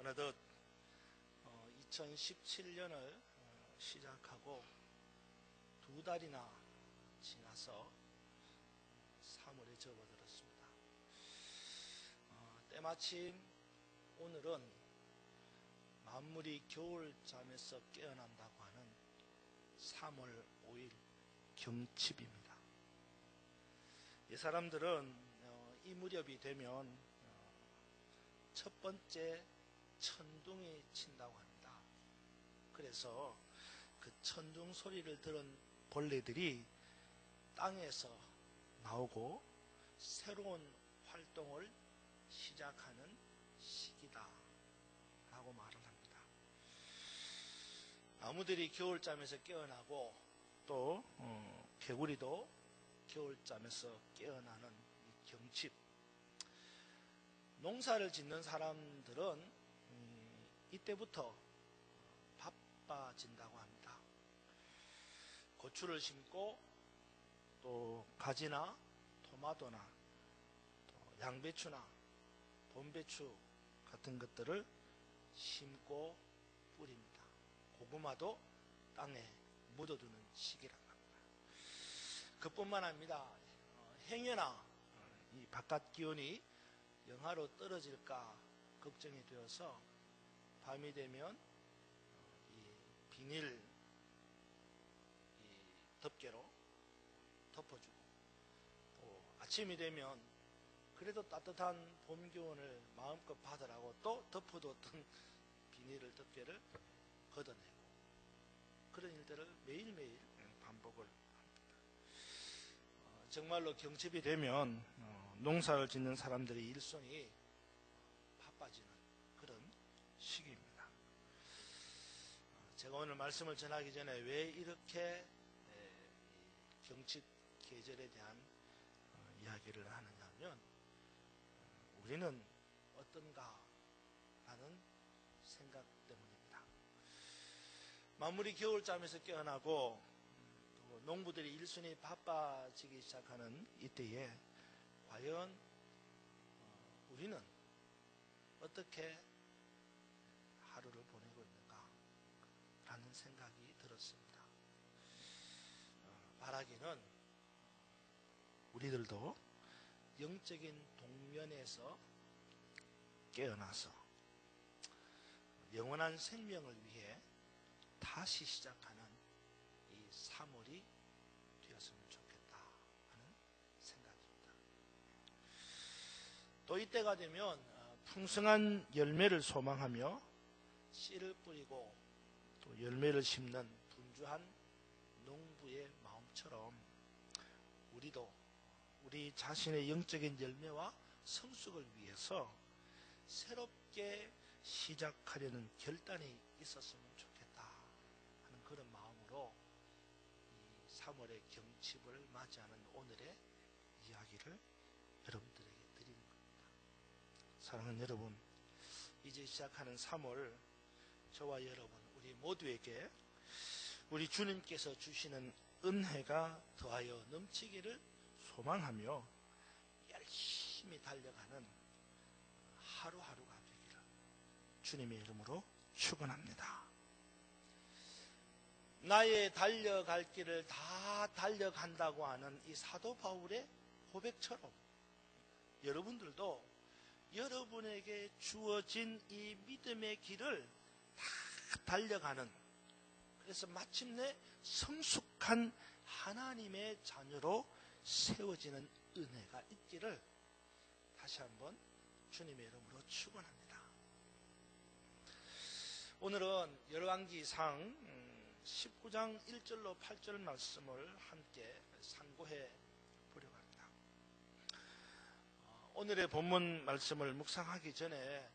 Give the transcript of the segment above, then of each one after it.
어느덧 2017년을 시작하고 2달이나 지나서 3월에 접어들었습니다. 때마침 오늘은 만물이 겨울잠에서 깨어난다고 하는 3월 5일 경칩입니다. 이 사람들은 이 무렵이 되면 첫 번째 천둥이 친다고 합니다. 그래서 그 천둥 소리를 들은 벌레들이 땅에서 나오고 새로운 활동을 시작하는 시기다 라고 말을 합니다. 나무들이 겨울잠에서 깨어나고 또 개구리도 겨울잠에서 깨어나는 이 경칩. 농사를 짓는 사람들은 이때부터 바빠진다고 합니다. 고추를 심고 또 가지나 토마토나 또 양배추나 봄배추 같은 것들을 심고 뿌립니다. 고구마도 땅에 묻어두는 시기라고 합니다. 그뿐만 아니라 행여나 이 바깥 기온이 영하로 떨어질까 걱정이 되어서 밤이 되면 이 비닐 덮개로 덮어주고 또 아침이 되면 그래도 따뜻한 봄 기온을 마음껏 받으라고 또 덮어뒀던 비닐 덮개를 걷어내고 그런 일들을 매일매일 반복을 합니다. 정말로 경칩이 되면 농사를 짓는 사람들의 일손이 바빠지는 그런 시기입니다. 제가 오늘 말씀을 전하기 전에 왜 이렇게 경칩 계절에 대한 이야기를 하느냐 하면 우리는 어떤가 라는 생각 때문입니다. 만물이 겨울잠에서 깨어나고 또 농부들이 일손이 바빠지기 시작하는 이때에 과연 우리는 어떻게 하루를 보내고 있는가 라는 생각이 들었습니다. 바라기는 우리들도 영적인 동면에서 깨어나서 영원한 생명을 위해 다시 시작하는 이 3월이 되었으면 좋겠다 하는 생각입니다. 또 이때가 되면 풍성한 열매를 소망하며 씨를 뿌리고 또 열매를 심는 분주한 농부의 마음처럼 우리도 우리 자신의 영적인 열매와 성숙을 위해서 새롭게 시작하려는 결단이 있었으면 좋겠다 하는 그런 마음으로 이 3월의 경칩을 맞이하는 오늘의 이야기를 여러분들에게 드리는 겁니다. 사랑하는 여러분, 이제 시작하는 3월 저와 여러분 우리 모두에게 우리 주님께서 주시는 은혜가 더하여 넘치기를 소망하며 열심히 달려가는 하루하루가 되기를 주님의 이름으로 축원합니다. 나의 달려갈 길을 다 달려간다고 하는 이 사도 바울의 고백처럼 여러분들도 여러분에게 주어진 이 믿음의 길을 다 달려가는, 그래서 마침내 성숙한 하나님의 자녀로 세워지는 은혜가 있기를 다시 한번 주님의 이름으로 축원합니다. 오늘은 열왕기상 19장 1절로 8절 말씀을 함께 상고해 보려고 합니다. 오늘의 본문 말씀을 묵상하기 전에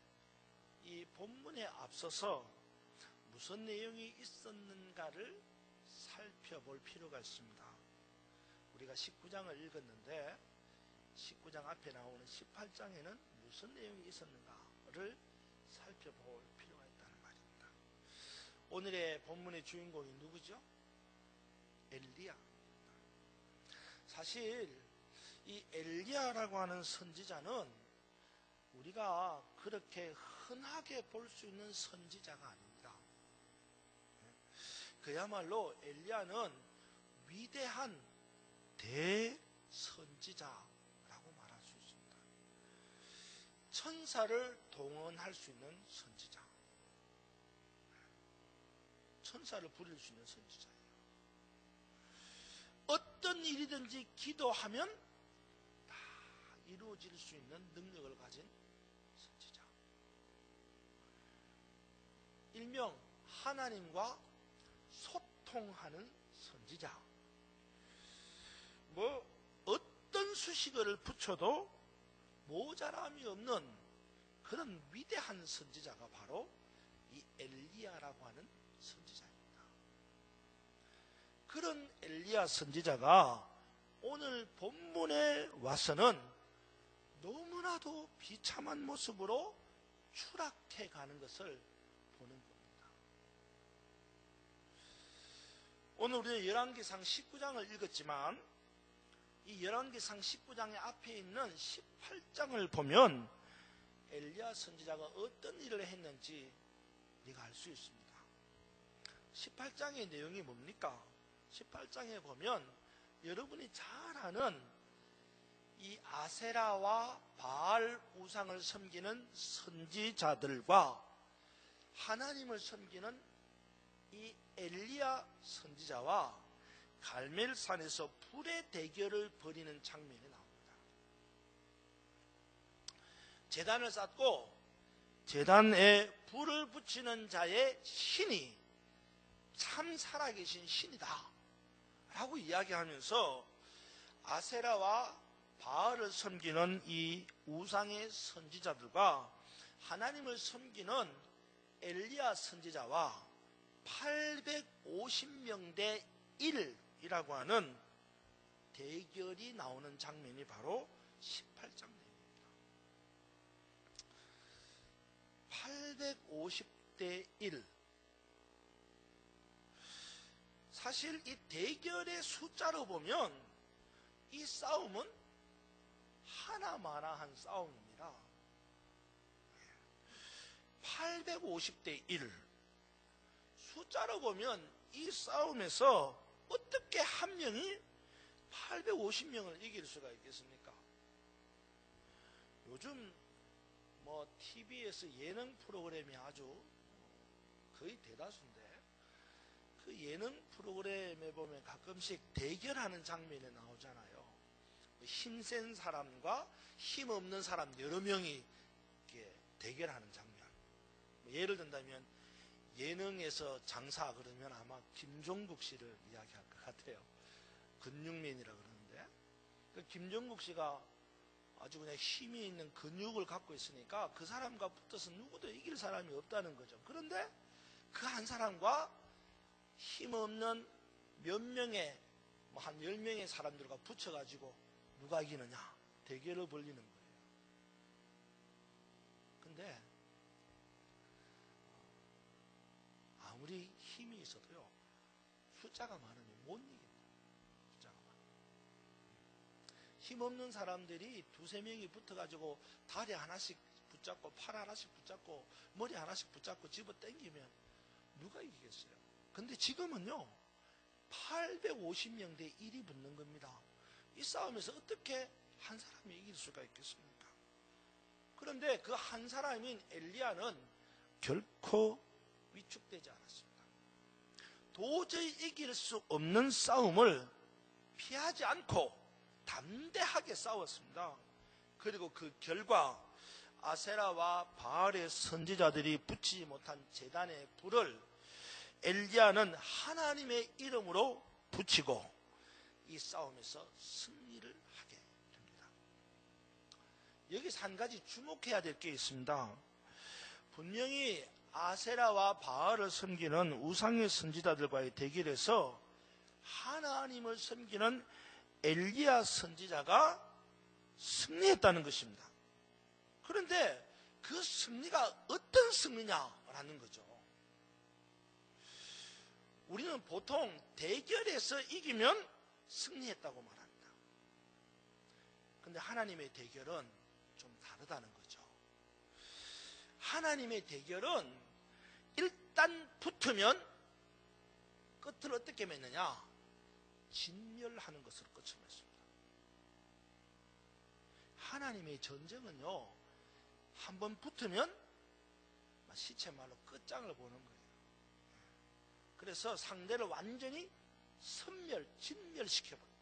이 본문에 앞서서 무슨 내용이 있었는가를 살펴볼 필요가 있습니다. 우리가 19장을 읽었는데 19장 앞에 나오는 18장에는 무슨 내용이 있었는가를 살펴볼 필요가 있다는 말입니다. 오늘의 본문의 주인공이 누구죠? 엘리야. 사실 이 엘리야라고 하는 선지자는 우리가 그렇게 흔하게 볼 수 있는 선지자가 아닙니다. 그야말로 엘리야는 위대한 대선지자라고 말할 수 있습니다. 천사를 동원할 수 있는 선지자, 천사를 부릴 수 있는 선지자예요. 어떤 일이든지 기도하면 다 이루어질 수 있는 능력을 가진 선지자, 일명 하나님과 소통하는 선지자. 어떤 수식어를 붙여도 모자람이 없는 그런 위대한 선지자가 바로 이 엘리야라고 하는 선지자입니다. 그런 엘리야 선지자가 오늘 본문에 와서는 너무나도 비참한 모습으로 추락해 가는 것을 보는 겁니다. 오늘 우리는 열왕기상 19장을 읽었지만 이 열왕기상 19장의 앞에 있는 18장을 보면 엘리야 선지자가 어떤 일을 했는지 우리가 알 수 있습니다. 18장의 내용이 뭡니까? 18장에 보면 여러분이 잘 아는 이 아세라와 바알 우상을 섬기는 선지자들과 하나님을 섬기는 이 엘리야 선지자와 갈멜산에서 불의 대결을 벌이는 장면이 나옵니다. 제단을 쌓고 제단에 불을 붙이는 자의 신이 참 살아계신 신이다 라고 이야기하면서 아세라와 바알을 섬기는 이 우상의 선지자들과 하나님을 섬기는 엘리야 선지자와 850명 대 1이라고 하는 대결이 나오는 장면이 바로 18장 내용입니다. 850대 1. 사실 이 대결의 숫자로 보면 이 싸움은 하나마나한 싸움입니다. 850대 1. 숫자로 보면 이 싸움에서 어떻게 한 명이 850명을 이길 수가 있겠습니까? 요즘 TV에서 예능 프로그램이 아주 거의 대다수인데 그 예능 프로그램에 보면 가끔씩 대결하는 장면이 나오잖아요. 힘센 사람과 힘없는 사람 여러 명이 이렇게 대결하는 장면. 예를 든다면 예능에서 장사 그러면 아마 김종국 씨를 이야기할 것 같아요. 근육맨이라 그러는데 그 김종국 씨가 아주 그냥 힘이 있는 근육을 갖고 있으니까 그 사람과 붙어서 누구도 이길 사람이 없다는 거죠. 그런데 그 한 사람과 힘없는 몇 명의 한 10명의 사람들과 붙여가지고 누가 이기느냐 대결을 벌리는 거예요. 근데 아무리 힘이 있어도요 숫자가 많으면 못 이깁니다. 숫자가 많으면. 힘없는 사람들이 두세 명이 붙어가지고 다리 하나씩 붙잡고 팔 하나씩 붙잡고 머리 하나씩 붙잡고 집어 당기면 누가 이기겠어요? 근데 지금은요 850명 대 1이 붙는 겁니다. 이 싸움에서 어떻게 한 사람이 이길 수가 있겠습니까? 그런데 그 한 사람인 엘리야는 결코 위축되지 않았습니다. 도저히 이길 수 없는 싸움을 피하지 않고 담대하게 싸웠습니다. 그리고 그 결과 아세라와 바알의 선지자들이 붙이지 못한 제단의 불을 엘리야는 하나님의 이름으로 붙이고 이 싸움에서 승리를 하게 됩니다. 여기서 한 가지 주목해야 될 게 있습니다. 분명히 아세라와 바알을 섬기는 우상의 선지자들과의 대결에서 하나님을 섬기는 엘리야 선지자가 승리했다는 것입니다. 그런데 그 승리가 어떤 승리냐라는 거죠. 우리는 보통 대결에서 이기면 승리했다고 말합니다. 그런데 하나님의 대결은 좀 다르다는 거죠. 하나님의 대결은 일단 붙으면 끝을 어떻게 맺느냐? 진멸하는 것으로 끝을 맺습니다. 하나님의 전쟁은요, 한번 붙으면 시체 말로 끝장을 보는 거예요. 그래서 상대를 완전히 진멸시켜버립니다.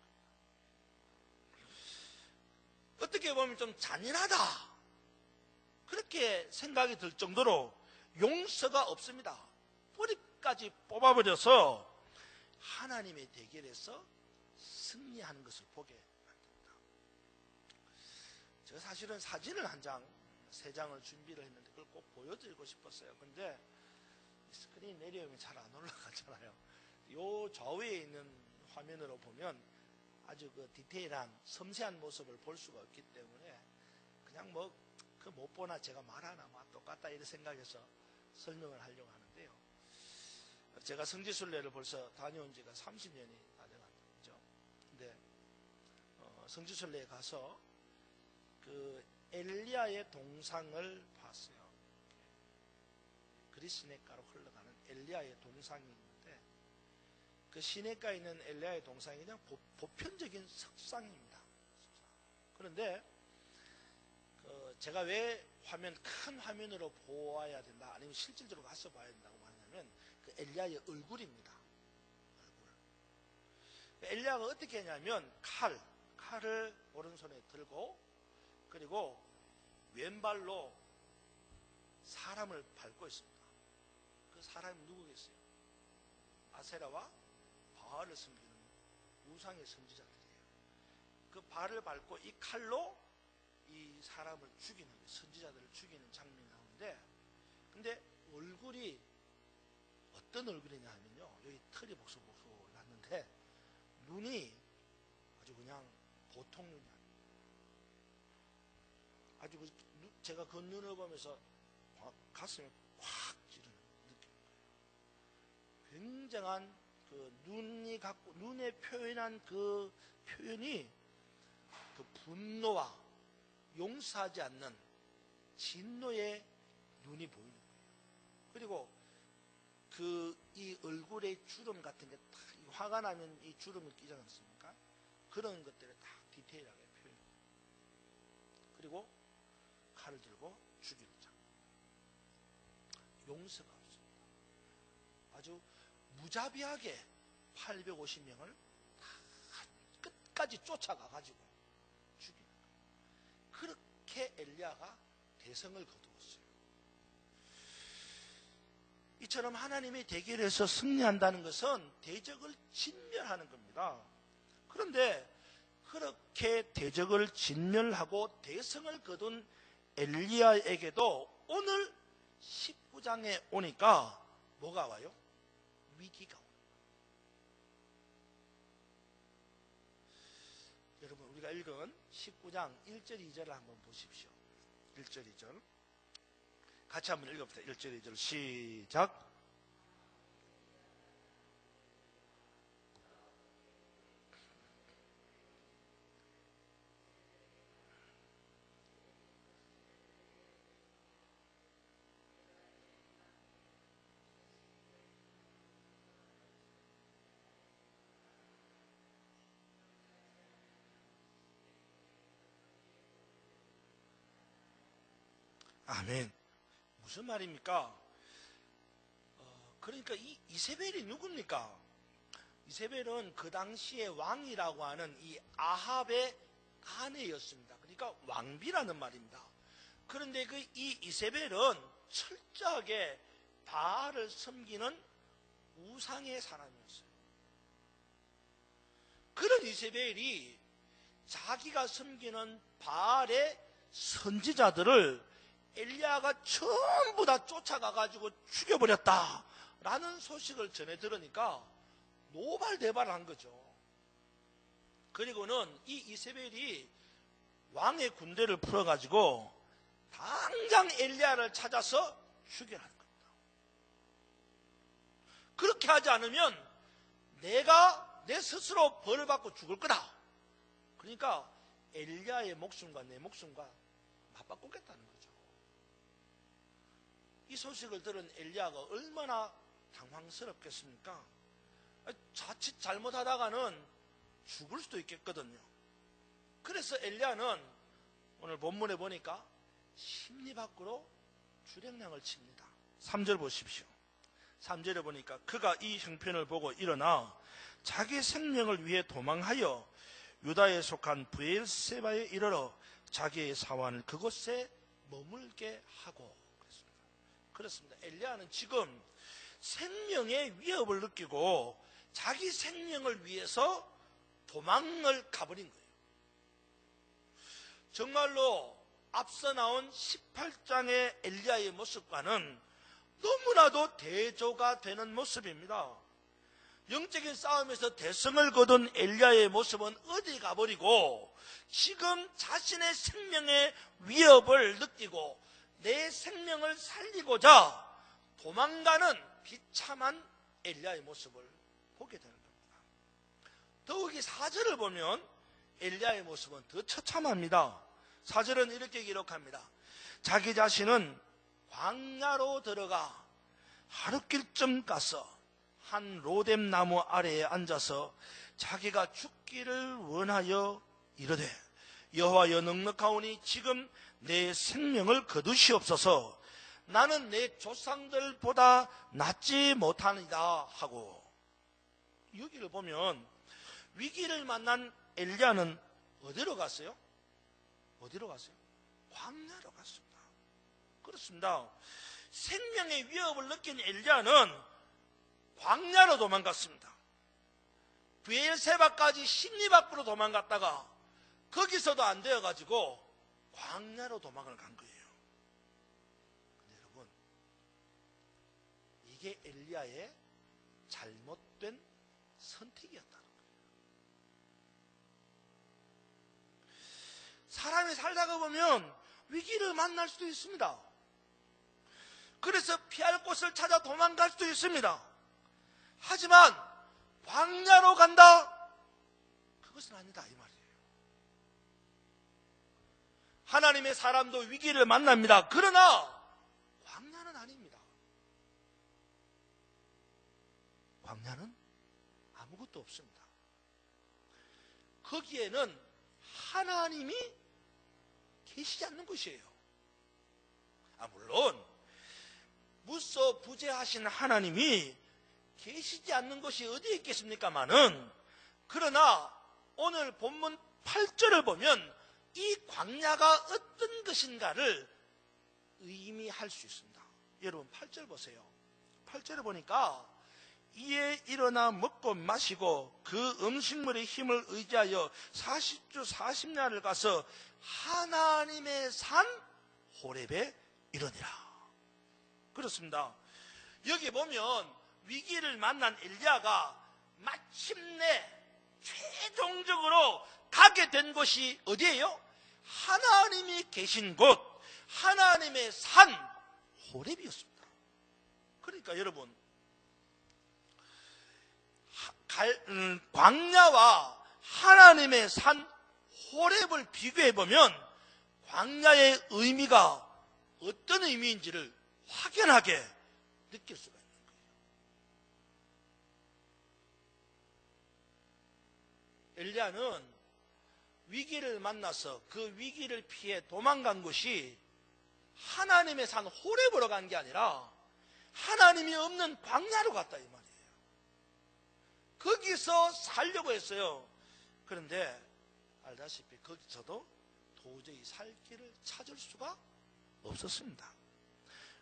어떻게 보면 좀 잔인하다, 그렇게 생각이 들 정도로 용서가 없습니다. 뿌리까지 뽑아버려서 하나님의 대결에서 승리하는 것을 보게 만듭니다. 제가 사실은 사진을 한 장, 3장을 준비를 했는데 그걸 꼭 보여드리고 싶었어요. 근데 스크린 내려오면 잘 안 올라가잖아요. 요 좌우에 있는 화면으로 보면 아주 그 디테일한 섬세한 모습을 볼 수가 없기 때문에 그냥 뭐 그 못 보나 제가 말하나 똑같다 이런 생각해서 설명을 하려고 하는데요. 제가 성지순례를 벌써 다녀온 지가 30년이 다 돼가죠. 근데 성지순례에 가서 그 엘리야의 동상을 봤어요. 그리스 시내가로 흘러가는 엘리야의 동상이 있는데, 그 시내가에 있는 엘리야의 동상이 그냥 보편적인 석상입니다. 그런데 제가 왜 큰 화면으로 보아야 된다, 아니면 실질적으로 가서 봐야 된다고 하냐면 그 엘리야의 얼굴입니다. 엘리야가 어떻게 했냐면 칼을 오른손에 들고, 그리고 왼발로 사람을 밟고 있습니다. 그 사람이 누구겠어요? 아세라와 바알을 섬기는 우상의 선지자들이에요. 그 바알을 밟고 이 칼로 이 사람을 죽이는, 선지자들을 죽이는 장면이 나오는데, 근데 얼굴이 어떤 얼굴이냐 하면요, 여기 털이 복소복소 났는데 눈이 아주 그냥 보통 눈이 아니에요. 아주 제가 그 눈을 보면서 가슴에 확 찌르는 느낌인 거예요. 굉장한 그 눈에 표현한 그 표현이 그 분노와 용서하지 않는 진노의 눈이 보이는 거예요. 그리고 이 얼굴에 주름 같은 게 딱, 화가 나면 이 주름을 끼지 않습니까? 그런 것들을 다 디테일하게 표현해요. 그리고 칼을 들고 죽이는 장면. 용서가 없습니다. 아주 무자비하게 850명을 다 끝까지 쫓아가가지고 죽이는 거예요. 그렇게 엘리야가 대성을 거두었어요. 이처럼 하나님의 대결에서 승리한다는 것은 대적을 진멸하는 겁니다. 그런데 그렇게 대적을 진멸하고 대성을 거둔 엘리야에게도 오늘 19장에 오니까 뭐가 와요? 위기가 와요. 여러분, 우리가 읽은 19장 1절 2절을 한번 보십시오. 1절 2절 같이 한번 읽어봅시다. 1절 2절 시작. 아멘. 무슨 말입니까? 그러니까 이 이세벨이 누굽니까? 이세벨은 그 당시의 왕이라고 하는 이 아합의 아내였습니다. 그러니까 왕비라는 말입니다. 그런데 이 이세벨은 철저하게 바알을 섬기는 우상의 사람이었어요. 그런 이세벨이 자기가 섬기는 바알의 선지자들을 엘리야가 전부 다 쫓아가가지고 죽여버렸다라는 소식을 전해 들으니까 노발대발한 거죠. 그리고는 이 이세벨이 왕의 군대를 풀어가지고 당장 엘리야를 찾아서 죽여라는 겁니다. 그렇게 하지 않으면 내가 내 스스로 벌을 받고 죽을 거다. 그러니까 엘리야의 목숨과 내 목숨과 맞바꾸겠다는 거죠. 이 소식을 들은 엘리야가 얼마나 당황스럽겠습니까? 자칫 잘못하다가는 죽을 수도 있겠거든요. 그래서 엘리야는 오늘 본문에 보니까 심리 밖으로 주력량을 칩니다. 3절 보십시오. 3절에 보니까 그가 이 형편을 보고 일어나 자기 생명을 위해 도망하여 유다에 속한 브엘세바에 이르러 자기의 사환을 그곳에 머물게 하고 그렇습니다. 엘리야는 지금 생명의 위협을 느끼고 자기 생명을 위해서 도망을 가버린 거예요. 정말로 앞서 나온 18장의 엘리야의 모습과는 너무나도 대조가 되는 모습입니다. 영적인 싸움에서 대승을 거둔 엘리야의 모습은 어디 가버리고 지금 자신의 생명의 위협을 느끼고 내 생명을 살리고자 도망가는 비참한 엘리야의 모습을 보게 되는 겁니다. 더욱이 4절을 보면 엘리야의 모습은 더 처참합니다. 4절은 이렇게 기록합니다. 자기 자신은 광야로 들어가 하룻길쯤 가서 한 로뎀 나무 아래에 앉아서 자기가 죽기를 원하여 이르되 여호와여 넉넉하오니 지금 내 생명을 거두시옵소서. 나는 내 조상들보다 낫지 못하니라 하고, 여기를 보면 위기를 만난 엘리야는 어디로 갔어요? 어디로 갔어요? 광야로 갔습니다. 그렇습니다. 생명의 위협을 느낀 엘리야는 광야로 도망갔습니다. 브엘세바까지 심리 밖으로 도망갔다가 거기서도 안 되어가지고 광야로 도망을 간 거예요. 근데 여러분, 이게 엘리야의 잘못된 선택이었다는 거예요. 사람이 살다가 보면 위기를 만날 수도 있습니다. 그래서 피할 곳을 찾아 도망갈 수도 있습니다. 하지만 광야로 간다? 그것은 아니다 이 말이에요. 하나님의 사람도 위기를 만납니다. 그러나 광야는 아닙니다. 광야는 아무것도 없습니다. 거기에는 하나님이 계시지 않는 곳이에요. 물론 무소부재하신 하나님이 계시지 않는 것이 어디에 있겠습니까마는, 그러나 오늘 본문 8절을 보면 이 광야가 어떤 것인가를 의미할 수 있습니다. 여러분 8절 보세요. 8절에 보니까 이에 일어나 먹고 마시고 그 음식물의 힘을 의지하여 40주 40야를 가서 하나님의 산 호렙에 이르니라. 그렇습니다. 여기 보면 위기를 만난 엘리야가 마침내 최종적으로 가게 된 곳이 어디예요? 하나님이 계신 곳, 하나님의 산 호렙이었습니다. 그러니까 여러분, 광야와 하나님의 산 호렙을 비교해보면 광야의 의미가 어떤 의미인지를 확연하게 느낄 수가 있는 거예요. 엘리야는 위기를 만나서 그 위기를 피해 도망간 것이 하나님의 산 호렙으로 간 게 아니라 하나님이 없는 광야로 갔다 이 말이에요. 거기서 살려고 했어요. 그런데 알다시피 거기서도 도저히 살 길을 찾을 수가 없었습니다.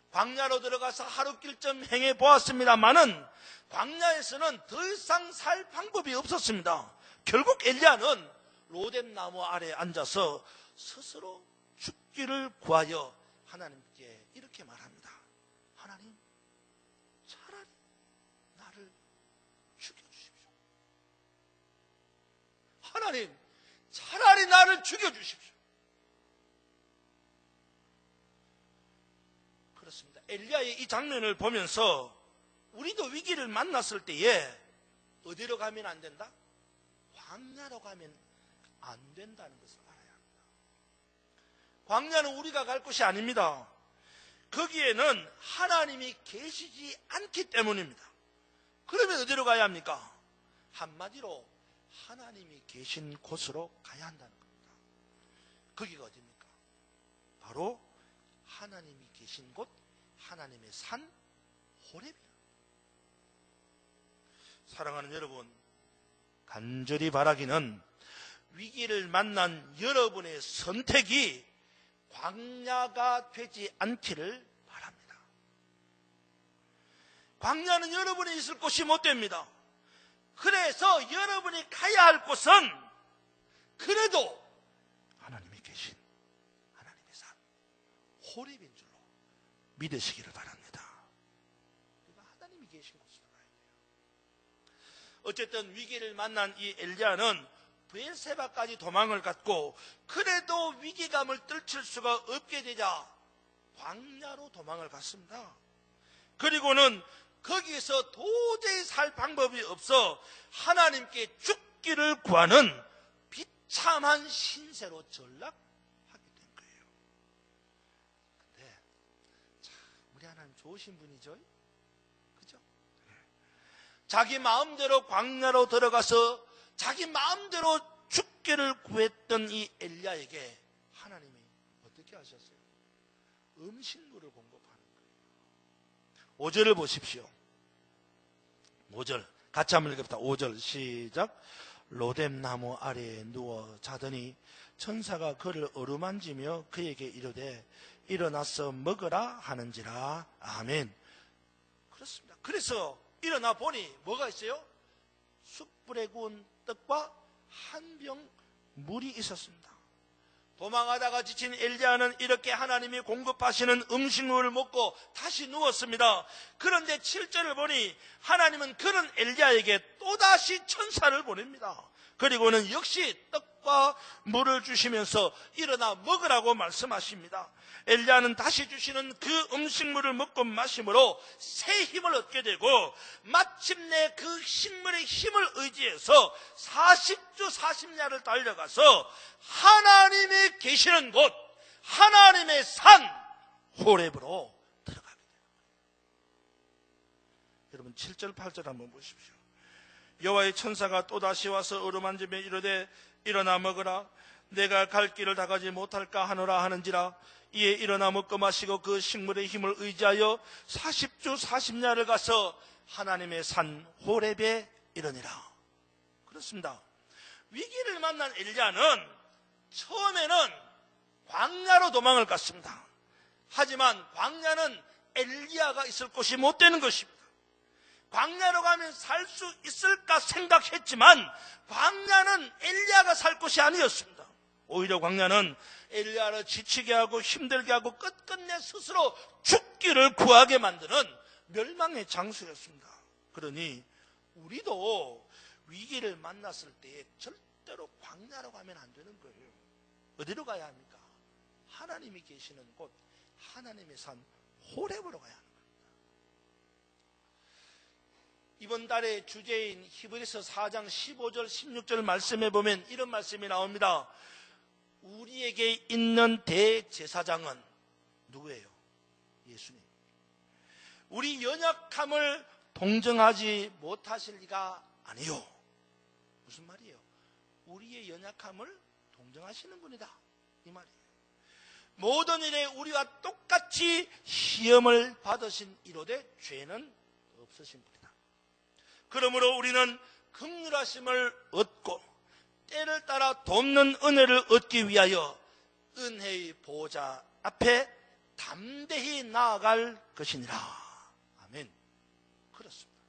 광야로 들어가서 하룻길쯤 행해 보았습니다마는 광야에서는 더 이상 살 방법이 없었습니다. 결국 엘리야는 로뎀 나무 아래에 앉아서 스스로 죽기를 구하여 하나님께 이렇게 말합니다. 하나님, 차라리 나를 죽여주십시오. 하나님, 차라리 나를 죽여주십시오. 그렇습니다. 엘리야의 이 장면을 보면서 우리도 위기를 만났을 때에 어디로 가면 안 된다? 광야로 가면 안 된다는 것을 알아야 합니다. 광야는 우리가 갈 곳이 아닙니다. 거기에는 하나님이 계시지 않기 때문입니다. 그러면 어디로 가야 합니까? 한마디로 하나님이 계신 곳으로 가야 한다는 겁니다. 거기가 어디입니까? 바로 하나님이 계신 곳, 하나님의 산 호렙이에요. 사랑하는 여러분, 간절히 바라기는 위기를 만난 여러분의 선택이 광야가 되지 않기를 바랍니다. 광야는 여러분이 있을 곳이 못 됩니다. 그래서 여러분이 가야 할 곳은 그래도 하나님이 계신 하나님의 산 호렙인 줄로 믿으시기를 바랍니다. 하나님이 계신 곳으로 가야 돼요. 어쨌든 위기를 만난 이 엘리야는 브엘세바까지 도망을 갔고 그래도 위기감을 떨칠 수가 없게 되자 광야로 도망을 갔습니다. 그리고는 거기서 도저히 살 방법이 없어 하나님께 죽기를 구하는 비참한 신세로 전락하게 된 거예요. 근데 참 우리 하나님 좋으신 분이죠? 그죠? 자기 마음대로 광야로 들어가서 자기 마음대로 죽기를 구했던 이 엘리야에게 하나님이 어떻게 하셨어요? 음식물을 공급하는 거예요. 5절을 보십시오. 5절 같이 한번 읽읍시다. 5절 시작. 로뎀나무 아래에 누워 자더니 천사가 그를 어루만지며 그에게 이르되 일어나서 먹으라 하는지라. 아멘. 그렇습니다. 그래서 일어나 보니 뭐가 있어요? 숯불에 구운 떡과 한 병 물이 있었습니다. 도망하다가 지친 엘리야는 이렇게 하나님이 공급하시는 음식물을 먹고 다시 누웠습니다. 그런데 7절을 보니 하나님은 그런 엘리야에게 또다시 천사를 보냅니다. 그리고는 역시 떡과 물을 주시면서 일어나 먹으라고 말씀하십니다. 엘리야는 다시 주시는 그 음식물을 먹고 마심으로 새 힘을 얻게 되고 마침내 그 식물의 힘을 의지해서 40주 40야를 달려가서 하나님이 계시는 곳 하나님의 산 호렙으로 들어가게 됩니다. 여러분 7절 8절 한번 보십시오. 여호와의 천사가 또다시 와서 어루만지며 이르되 일어나 먹으라. 내가 갈 길을 다 가지 못할까 하노라 하는지라. 이에 일어나 먹고 마시고 그 식물의 힘을 의지하여 40주 40야를 가서 하나님의 산 호렙에 이르니라. 그렇습니다. 위기를 만난 엘리야는 처음에는 광야로 도망을 갔습니다. 하지만 광야는 엘리야가 있을 곳이 못 되는 것입니다. 광야로 가면 살 수 있을까 생각했지만 광야는 엘리야가 살 곳이 아니었습니다. 오히려 광야는 엘리야를 지치게 하고 힘들게 하고 끝끝내 스스로 죽기를 구하게 만드는 멸망의 장소였습니다. 그러니 우리도 위기를 만났을 때 절대로 광야로 가면 안 되는 거예요. 어디로 가야 합니까? 하나님이 계시는 곳 하나님의 산 호렙으로 가야 합니다. 이번 달의 주제인 히브리서 4장 15절 16절 말씀에 보면 이런 말씀이 나옵니다. 우리에게 있는 대제사장은 누구예요? 예수님. 우리 연약함을 동정하지 못하실 리가 아니요. 무슨 말이에요? 우리의 연약함을 동정하시는 분이다 이 말이에요. 모든 일에 우리와 똑같이 시험을 받으신 이로되 죄는 없으신 분이다. 그러므로 우리는 긍휼하심을 얻고 때를 따라 돕는 은혜를 얻기 위하여 은혜의 보호자 앞에 담대히 나아갈 것이니라. 아멘. 그렇습니다.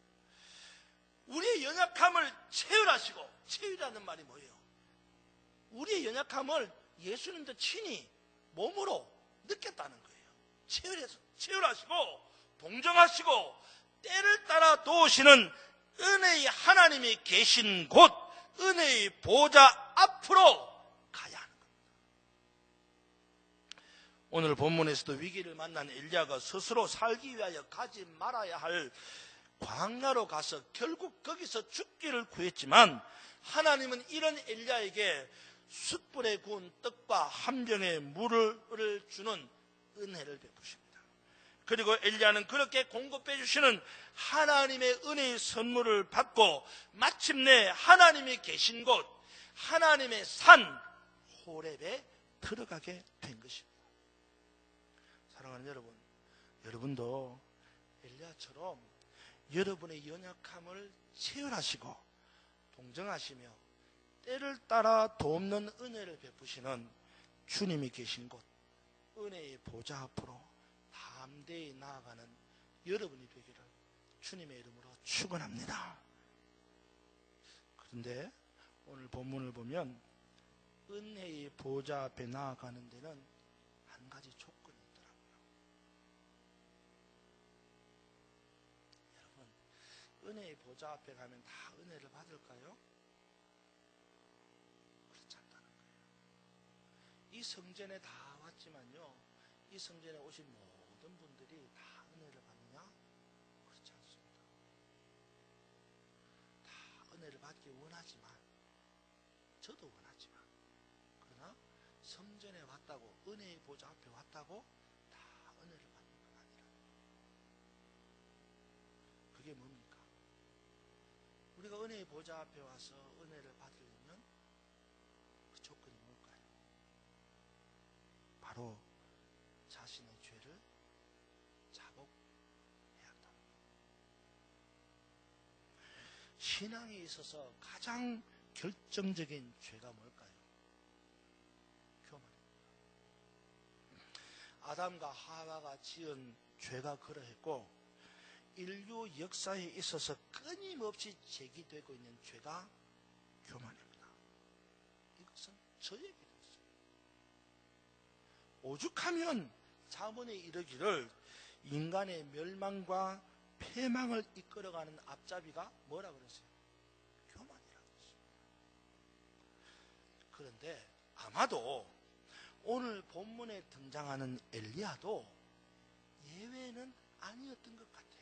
우리의 연약함을 채울하시고, 채우라는 말이 뭐예요? 우리의 연약함을 예수님도 친히 몸으로 느꼈다는 거예요. 채울하시고 동정하시고 때를 따라 도우시는 은혜의 하나님이 계신 곳 은혜의 보좌 앞으로 가야 하는 겁니다. 오늘 본문에서도 위기를 만난 엘리야가 스스로 살기 위하여 가지 말아야 할 광야로 가서 결국 거기서 죽기를 구했지만 하나님은 이런 엘리야에게 숯불에 구운 떡과 한 병의 물을 주는 은혜를 베푸십니다. 그리고 엘리야는 그렇게 공급해 주시는 하나님의 은혜의 선물을 받고 마침내 하나님이 계신 곳, 하나님의 산 호렙에 들어가게 된 것입니다. 사랑하는 여러분, 여러분도 엘리야처럼 여러분의 연약함을 체휼하시고 동정하시며 때를 따라 돕는 은혜를 베푸시는 주님이 계신 곳, 은혜의 보좌 앞으로 담대히 나아가는 여러분이 되기를 주님의 이름으로 축원합니다. 그런데 오늘 본문을 보면 은혜의 보좌 앞에 나아가는 데는 한 가지 조건이 있더라고요. 여러분, 은혜의 보좌 앞에 가면 다 은혜를 받을까요? 그렇지 않다는 거예요. 이 성전에 다 왔지만요, 이 성전에 오신 모든 분들이 다 은혜를 받느냐? 그렇지 않습니다. 다 은혜를 받기 원하지만, 저도 원하지만, 그러나 성전에 왔다고, 은혜의 보좌 앞에 왔다고 다 은혜를 받는 건 아니라. 그게 뭡니까? 우리가 은혜의 보좌 앞에 와서 은혜를 받으려면 그 조건이 뭘까요? 바로 자신의 죄를 자복해야 한다. 신앙에 있어서 가장 결정적인 죄가 뭘까요? 교만입니다. 아담과 하와가 지은 죄가 그러했고 인류 역사에 있어서 끊임없이 제기되고 있는 죄가 교만입니다. 이것은 저에게도 있어요. 오죽하면 자문에 이르기를 인간의 멸망과 패망을 이끌어가는 앞잡이가 뭐라 그랬어요? 교만이라고 했습니다. 그런데 아마도 오늘 본문에 등장하는 엘리야도 예외는 아니었던 것 같아요.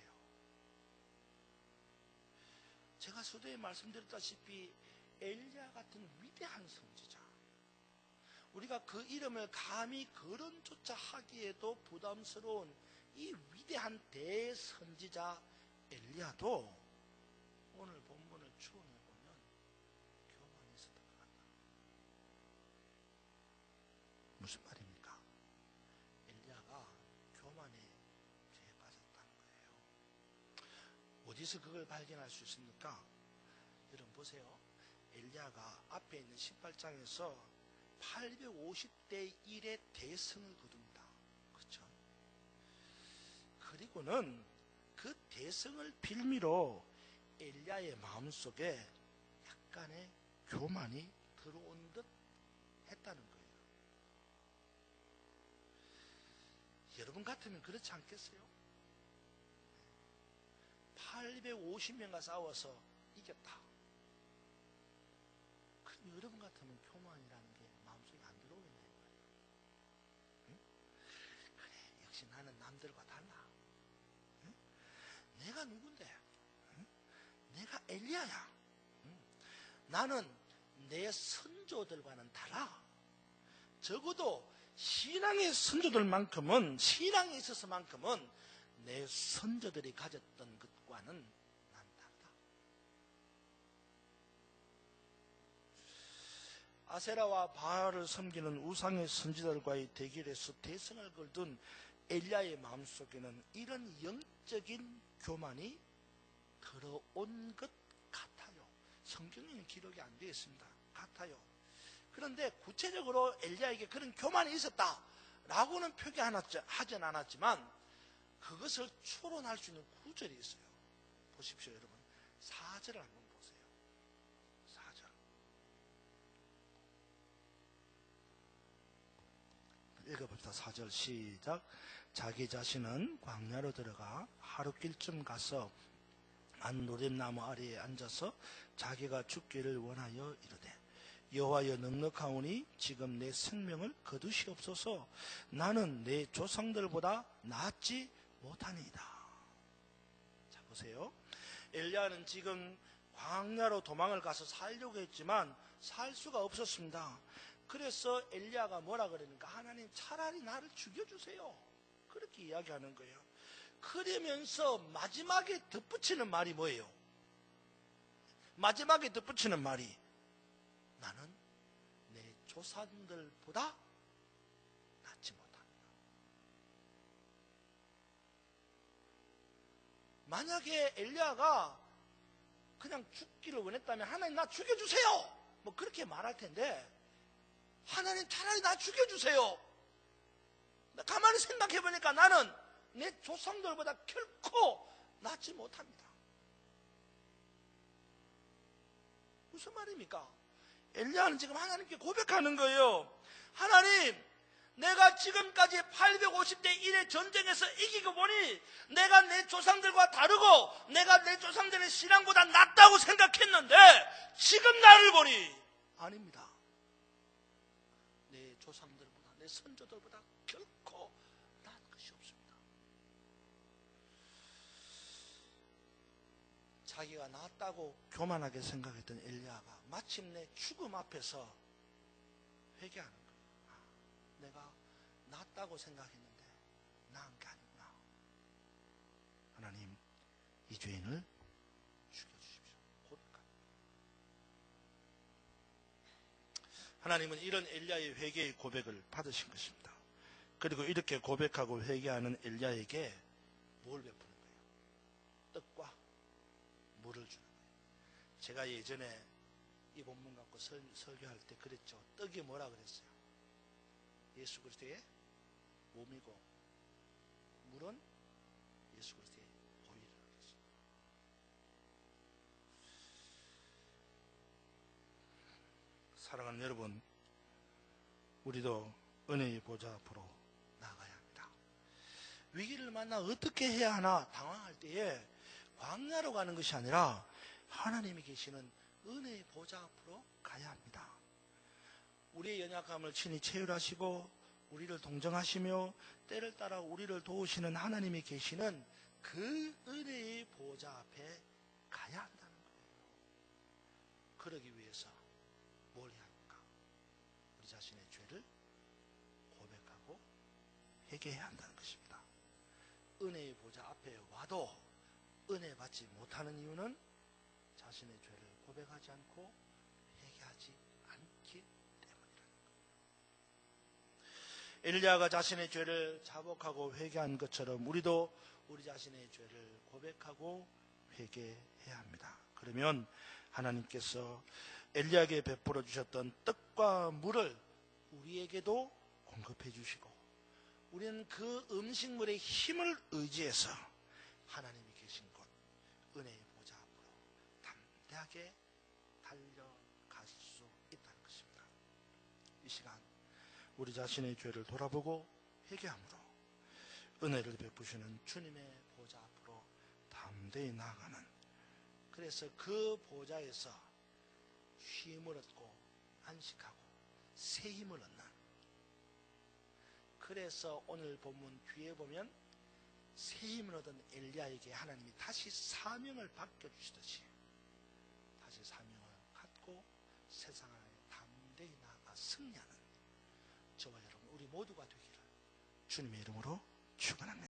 제가 서두에 말씀드렸다시피 엘리야 같은 위대한 선지자, 우리가 그 이름을 감히 거론조차 하기에도 부담스러운 이 위대한 대선지자 엘리야도 오늘 본문을 추론해 보면 교만이 있었던 것 같다. 무슨 말입니까? 엘리야가 교만의 죄에 빠졌다는 거예요. 어디서 그걸 발견할 수 있습니까? 여러분 보세요. 엘리야가 앞에 있는 18장에서 850대 1의 대승을 거둡니다. 그렇죠? 그리고는 그 대승을 빌미로 엘리야의 마음속에 약간의 교만이 들어온 듯 했다는 거예요. 여러분 같으면 그렇지 않겠어요? 850명과 싸워서 이겼다. 그럼 여러분 같으면 교만이라는 게 마음속에 안 들어오겠냐는 거예요. 응? 그래, 역시 나는 남들과 달라. 응? 내가 누군데? 응? 내가 엘리야야. 응? 나는 내 선조들과는 달라. 적어도 신앙의 선조들만큼은, 신앙에 있어서만큼은 내 선조들이 가졌던 것과는 난 다르다. 아세라와 바알을 섬기는 우상의 선지자들과의 대결에서 대승을 거둔 엘리야의 마음속에는 이런 영적인 교만이 들어온 것 같아요. 성경에는 기록이 안 되어 있습니다. 같아요. 그런데 구체적으로 엘리야에게 그런 교만이 있었다라고는 표기하진 않았지만 그것을 추론할 수 있는 구절이 있어요. 보십시오, 여러분. 4절을 한번 보세요. 4절. 읽어봅시다. 4절 시작. 자기 자신은 광야로 들어가 하룻길쯤 가서 한 노랫나무 아래에 앉아서 자기가 죽기를 원하여 이르되 여호와여 넉넉하오니 지금 내 생명을 거두시옵소서. 나는 내 조상들보다 낫지 못하니이다. 자 보세요. 엘리야는 지금 광야로 도망을 가서 살려고 했지만 살 수가 없었습니다. 그래서 엘리야가 뭐라 그러니까 하나님 차라리 나를 죽여주세요. 그렇게 이야기하는 거예요. 그러면서 마지막에 덧붙이는 말이 뭐예요? 마지막에 덧붙이는 말이 나는 내 조상들보다 낫지 못합니다. 만약에 엘리야가 그냥 죽기를 원했다면 하나님 나 죽여주세요 뭐 그렇게 말할 텐데 하나님 차라리 나 죽여주세요. 가만히 생각해보니까 나는 내 조상들보다 결코 낫지 못합니다. 무슨 말입니까? 엘리야는 지금 하나님께 고백하는 거예요. 하나님, 내가 지금까지 850대 1의 전쟁에서 이기고 보니 내가 내 조상들과 다르고 내가 내 조상들의 신앙보다 낫다고 생각했는데 지금 나를 보니 아닙니다. 내 조상들보다 내 선조들보다 결코 나은 것이 없습니다. 자기가 낫다고 교만하게 생각했던 엘리야가 마침내 죽음 앞에서 회개하는 거예요. 내가 낫다고 생각했는데 나은 게 아니구나. 하나님, 이 죄인을 죽여주십시오. 고백합니다. 하나님은 이런 엘리야의 회개의 고백을 받으신 것입니다. 그리고 이렇게 고백하고 회개하는 엘리야에게 뭘 베푸는 거예요? 떡과 물을 주는 거예요. 제가 예전에 이 본문 갖고 설교할 때 그랬죠. 떡이 뭐라 그랬어요? 예수 그리스도의 몸이고 물은 예수 그리스도의 보혈이라고 그랬어요. 사랑하는 여러분, 우리도 은혜의 보좌 앞으로 나가야 합니다. 위기를 만나 어떻게 해야 하나 당황할 때에 광야로 가는 것이 아니라 하나님이 계시는 은혜의 보좌 앞으로 가야 합니다. 우리의 연약함을 친히 체휼하시고 우리를 동정하시며 때를 따라 우리를 도우시는 하나님이 계시는 그 은혜의 보좌 앞에 가야 한다는 거예요. 그러기 위해서 뭘 해야 합니까? 우리 자신의 죄를 고백하고 회개해야 한다는 것입니다. 은혜의 보좌 앞에 와도 은혜 받지 못하는 이유는 자신의 죄를 고백하지 않고 회개하지 않기 때문이라는 거예요. 엘리야가 자신의 죄를 자복하고 회개한 것처럼 우리도 우리 자신의 죄를 고백하고 회개해야 합니다. 그러면 하나님께서 엘리야에게 베풀어 주셨던 떡과 물을 우리에게도 공급해 주시고 우리는 그 음식물의 힘을 의지해서 하나님이 계신 곳 은혜의 보좌 앞으로 담대하게 달려갈 수 있다는 것입니다. 이 시간 우리 자신의 죄를 돌아보고 회개함으로 은혜를 베푸시는 주님의 보좌 앞으로 담대히 나아가는, 그래서 그 보좌에서 쉼을 얻고 안식하고 새 힘을 얻는, 그래서 오늘 본문 뒤에 보면 새 힘을 얻은 엘리야에게 하나님이 다시 사명을 바꿔주시듯이 다시 사명을 갖고 세상을 담대히 나아가 승리하는 저와 여러분 우리 모두가 되기를 주님의 이름으로 축원합니다.